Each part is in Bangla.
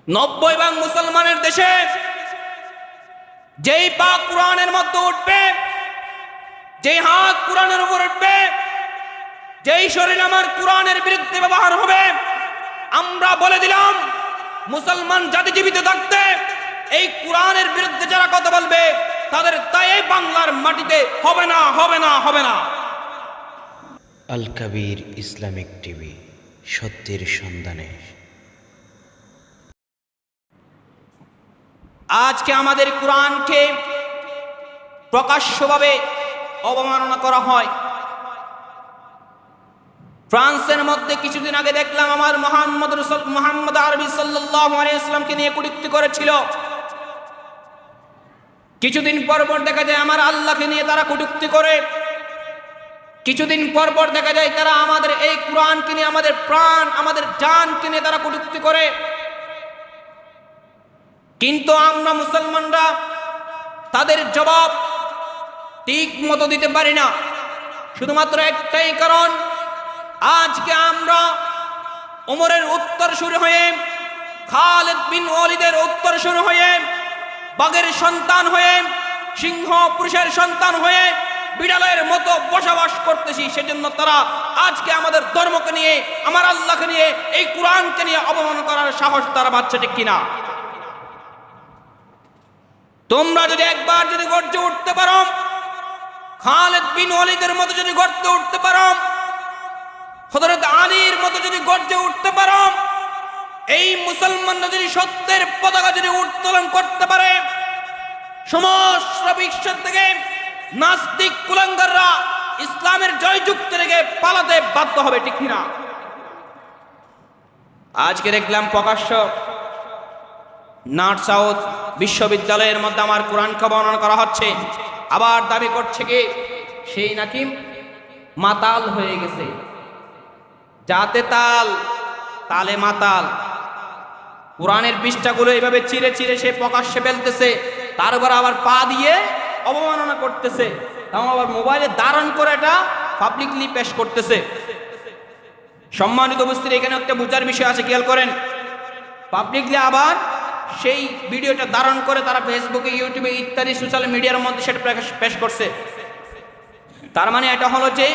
90 ভাগ মুসলমানের দেশে যেই পা কোরআনের মধ্যে উঠবে, যেই হাত কোরআনের উপর উঠবে, যেই শরীর আমার কোরআনের বিরুদ্ধে ব্যবহার হবে, আমরা বলে দিলাম মুসলমান জাতি জীবিত থাকতে এই কোরআনের বিরুদ্ধে যারা কথা বলবে তাদের তাই এই বাংলার মাটিতে হবে না, হবে না, হবে না। আল কাবীর ইসলামিক টিভি, সত্যের সন্ধানে। আজকে আমাদের কোরআনকে প্রকাশ্যভাবে অবমাননা করা হয়। ফ্রান্সের মধ্যে কিছুদিন আগে দেখলাম আমার মুহাম্মদ আরবি সাল্লাল্লাহু আলাইহি ওয়াসাল্লামকে নিয়ে কটূক্তি করেছিল। কিছুদিন পর দেখা যায় আমার আল্লাহকে নিয়ে তারা কটূক্তি করে। কিছুদিন পর দেখা যায় তারা আমাদের এই কোরআনকে নিয়ে, আমাদের প্রাণ, আমাদের জানকে নিয়ে তারা কটূক্তি করে। কিন্তু আমরা মুসলমানরা তাদের জবাব ঠিক মতো দিতে পারি না, শুধুমাত্র একটাই কারণ, আজকে আমরা ওমরের উত্তর শুরু হয়ে, খালিদ বিন ওয়ালিদের উত্তর শুরু হয়ে, বাঘের সন্তান হয়ে, সিংহ পুরুষের সন্তান হয়ে বিড়ালের মতো বসবাস করতেছি। সেজন্য তারা আজকে আমাদের ধর্মকে নিয়ে, আমার আল্লাহকে নিয়ে, এই কোরআনকে নিয়ে অপমান করার সাহস তারা পাচ্ছে, ঠিক কিনা? তোমরা যদি একবার যদি গর্জে উঠতে পারো, খালিদ বিন ওয়ালিদের মতো যদি গর্জে উঠতে পারো, হযরত আলীর মতো যদি গর্জে উঠতে পারো, এই মুসলমানরা যদি সত্যের পতাকা যদি উত্তোলন করতে পারে, সমস্ত বিশ্ব থেকে নাস্তিক কুলাঙ্গাররা ইসলামের জয়যুক্তি রেখে পালাতে বাধ্য হবে, ঠিক কিনা? আজকে দেখলাম প্রকাশ্য নর্থ সাউথ বিশ্ববিদ্যালয়ের মধ্যে আমার কোরআনকে বর্ণনা করা হচ্ছে, আবার দাবি করছে কি সেই নাকি মাতাল হয়ে গেছে, যাতে তাল তালে মাতাল। কোরআনের পৃষ্ঠাগুলো এইভাবে চিরে চিরে সে প্রকাশ্যে ফেলতেছে, তার উপর আবার পা দিয়ে অবমাননা করতেছে, তাও আবার মোবাইলে ধারণ করে এটা পাবলিকলি পেশ করতেছে। সম্মানিত উপস্থিতি, এখানে একটা বুঝার বিষয় আছে, খেয়াল করেন। পাবলিকলি আবার সেই ভিডিওটা ধারণ করে তারা ফেসবুকে, ইউটিউবে ইত্যাদি সোশ্যাল মিডিয়ার মধ্যে সেটা পেশ করছে। তার মানে এটা হলো যে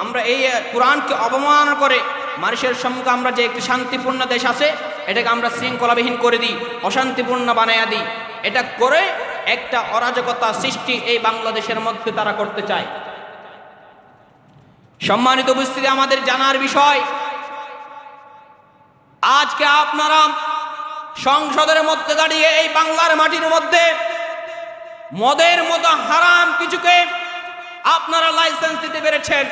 আমরা এই কোরআনকে অবমান করে মানুষের সম্মুখে আমরা যে একটি শান্তিপূর্ণ দেশ আছে এটাকে আমরা শৃঙ্খলাবিহীন করে দিই, অশান্তিপূর্ণ বানাইয়া দিই। এটা করে একটা অরাজকতা সৃষ্টি এই বাংলাদেশের মধ্যে তারা করতে চায়। সম্মানিত উপস্থিতি, আমাদের জানার বিষয়, আজকে আপনারা সংসদের মধ্যে দাঁড়িয়ে এই বাংলার মাটির মধ্যে মদের মতো হারাম কিছুকে আপনারা লাইসেন্স দিতে পেরেছেন।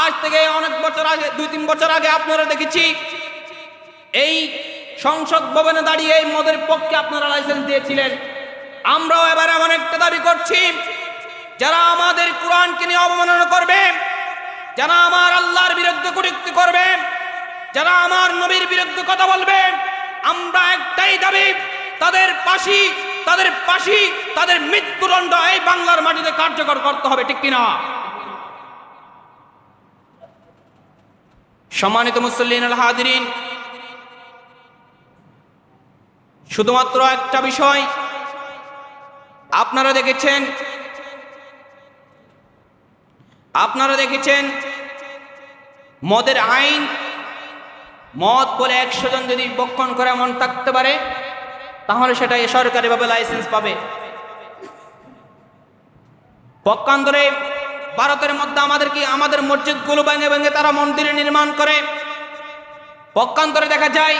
আজ থেকে অনেক বছর আগে, 2-3 বছর আগে আপনারা দেখেছি এই সংসদ ভবনে দাঁড়িয়ে এই মদের পক্ষে আপনারা লাইসেন্স দিয়েছিলেন। আমরাও এবার এমন একটা দাবি করছি, যারা আমাদের কোরআনকে নিয়ে অবমাননা করবে, যারা আমার আল্লাহর বিরুদ্ধে কটূক্তি করবে, যারা আমার নবীর বিরুদ্ধে কথা বলবে, আমরা একটাই দাবি, তাদের ফাঁসি, তাদের মৃত্যুদণ্ড এই বাংলার মাটিতে কার্যকর করতে হবে, ঠিক কিনা? সম্মানিত মুসল্লিন আল হাজিরিন, শুধুমাত্র একটা বিষয় আপনারা দেখেছেন মদের আইন, মদ বলে 100 জন যদি বক্ষণ করে এমন থাকতে পারে তাহলে সেটা সরকারিভাবে লাইসেন্স পাবে। পক্ষান্তরে ভারতের মধ্যে আমাদের মসজিদগুলো ভেঙে তারা মন্দিরে নির্মাণ করে। পক্ষান্তরে দেখা যায়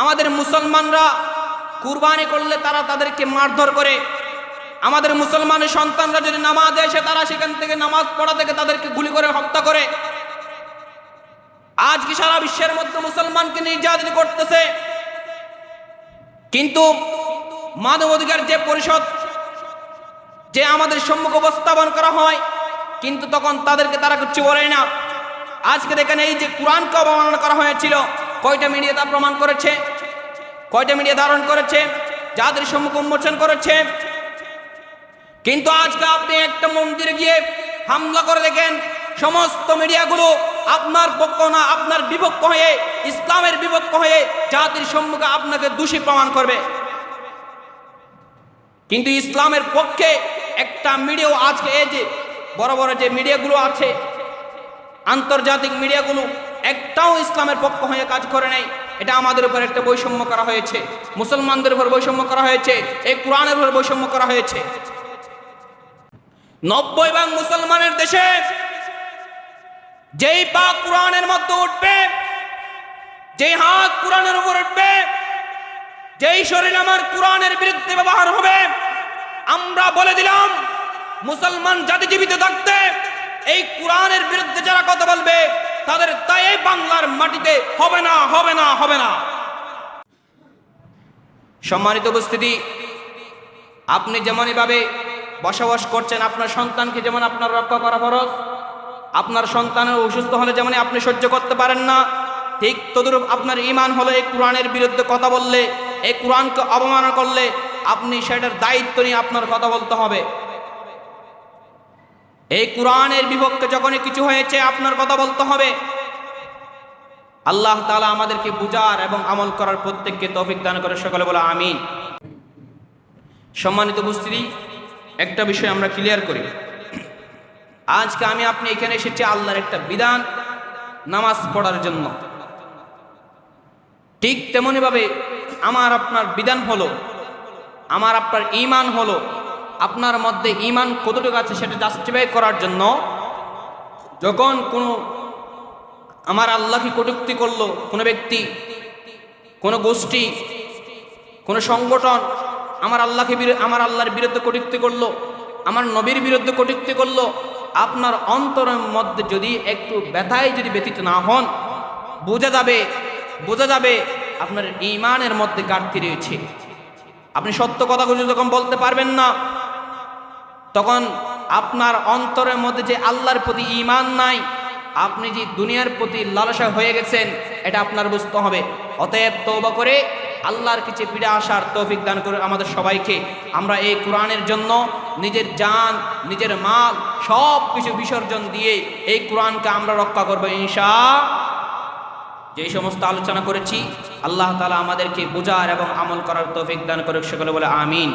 আমাদের মুসলমানরা কুরবানি করলে তারা তাদেরকে মারধর করে। আমাদের মুসলমানের সন্তানরা যদি নামাজে এসে তারা সেখান থেকে নামাজ পড়া থেকে তাদেরকে গুলি করে হত্যা করে। আজকে সারা বিশ্বের মধ্যে মুসলমানকে নির্যাতন করতেছে, কিন্তু মানবাধিকার যে পরিষদ যে আমাদের সম্মুখে উপস্থাপন করা হয়, কিন্তু তখন তাদেরকে তারা কিছু বলে না। আজকে দেখেন এই যে কোরআনকে অবমাননা করা হয়েছিল, কয়টা মিডিয়া তা প্রমাণ করেছে, কয়টা মিডিয়া ধারণ করেছে, যাদের সম্মুখে উন্মোচন করেছে। কিন্তু আজকে আপনি একটা মন্দিরে গিয়ে হামলা করে দেখেন, সমস্ত মিডিয়াগুলো আপনার পক্ষ না, আপনার বিপক্ষ হয়ে, ইসলামের বিপক্ষ হয়ে জাতির সম্মুখে আপনাকে দোষী প্রমাণ করবে। কিন্তু ইসলামের পক্ষে একটা মিডিয়াও আজকে, এই যে বড় বড় যে মিডিয়াগুলো আছে, আন্তর্জাতিক মিডিয়াগুলো, একটাও ইসলামের পক্ষ হয়ে কাজ করে নাই। এটা আমাদের উপর একটা বৈষম্য করা হয়েছে, মুসলমানদের উপর বৈষম্য করা হয়েছে, এই কোরআনের উপর বৈষম্য করা হয়েছে। 90 মুসলমানের দেশে যেই পা কোরআনের মধ্যে উঠবে, যেই হাত কোরআনের উপর উঠবে, যেই শরীর আমার কোরআনের বিরুদ্ধে ব্যবহার হবে, আমরা বলে দিলাম মুসলমান জাতি জীবিত থাকতে এই কোরআনের বিরুদ্ধে যারা কথা বলবে তাদের তাই এই বাংলার মাটিতে হবে না, হবে না, হবে না। সম্মানিত উপস্থিতি, আপনি যেমনই ভাবে বসবাস করছেন, আপনার সন্তানকে যেমন আপনার রক্ষা করা ফরজ, আপনার সন্তানের অসুস্থ হলে যেমন আপনি সহ্য করতে পারেন না, ঠিক তদরূপ আপনার ঈমান হলো এই কোরআনের বিরুদ্ধে কথা বললে, এই কোরআনকে অবমাননা করলে আপনি সেটার দায়িত্ব নিয়ে আপনার কথা বলতে হবে। এই কোরআনের বিপক্ষে যখনই কিছু হয়েছে আপনার কথা বলতে হবে। আল্লাহ তাআলা আমাদেরকে বুঝার এবং আমল করার প্রত্যেককে তৌফিক দান করে, সকলে বলে আমিন। সম্মানিত উপস্থিতি, একটা বিষয় আমরা ক্লিয়ার করি। আজকে আমি আপনি এখানে এসেছি আল্লাহর একটা বিধান নামাজ পড়ার জন্য। ঠিক তেমনি ভাবে আমার আপনার বিধান হলো, আমার আপনার ঈমান হলো, আপনার মধ্যে ঈমান কতটুকু আছে সেটা জাস্টিফাই করার জন্য যখন কোনো আমার আল্লাহকে কটূক্তি করলো কোনো ব্যক্তি, কোনো গোষ্ঠী, কোনো সংগঠন আমার আল্লাহর বিরুদ্ধে কটূক্তি করলো, আমার নবীর বিরুদ্ধে কটূক্তি করলো, আপনার অন্তরের মধ্যে যদি একটু ব্যথায় যদি ব্যথিত না হন, বোঝা যাবে আপনার ঈমানের মধ্যে ঘাটতি রয়েছে। আপনি সত্য কথাগুলো যখন বলতে পারবেন না, তখন আপনার অন্তরের মধ্যে যে আল্লাহর প্রতি ঈমান নাই, আপনি যে দুনিয়ার প্রতি লালসা হয়ে গেছেন, এটা আপনার বুঝতে হবে। অতএব তওবা করে আল্লাহর কাছে ফিরে আসার তৌফিক দান করে আমাদের সবাইকে। আমরা এই কোরআনের জন্য নিজের জান, নিজের মাল সব কিছু বিসর্জন দিয়ে এই কোরআনকে আমরা রক্ষা করবো ইনশাআল্লাহ। যেই সমস্ত আলোচনা করেছি আল্লাহ তাআলা আমাদেরকে বোঝার এবং আমল করার তৌফিক দান করে, সকলে বলে আমিন।